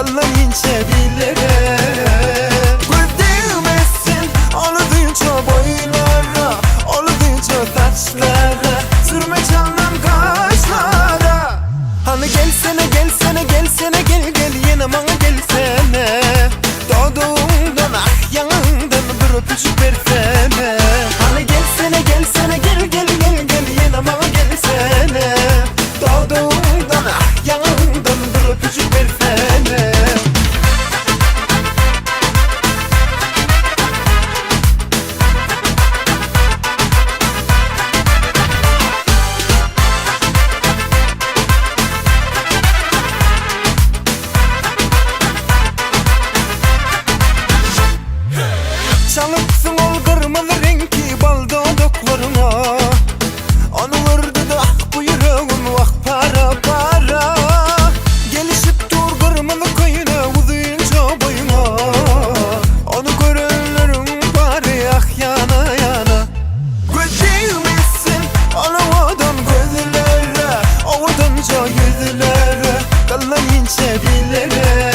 kallayınca billere. Göz değmesin alıdıkça boylara, alıdıkça taçlara, sürme canım kaşlara. Hani gelsene gelsene gelsene gel gel yine bana gelsene. Doğduğumdan ah yanından bir öpücük versene. Hani gelsene gelsene gel gel gel gel yine bana gelsene. Doğduğumdan ah yanından bir öpücük versene. Çalıpsın ol kırmızı renkli bal dudaklarına. Onu vurdu da ah bu yüreğim ah para para. Gelişip dur kırmızı koyuna uzayınca boyuna. Onu görenlerin bari ah yana yana. Göz değmesin alavadan gözlere, avudanca yüzlere, kallayınca billere.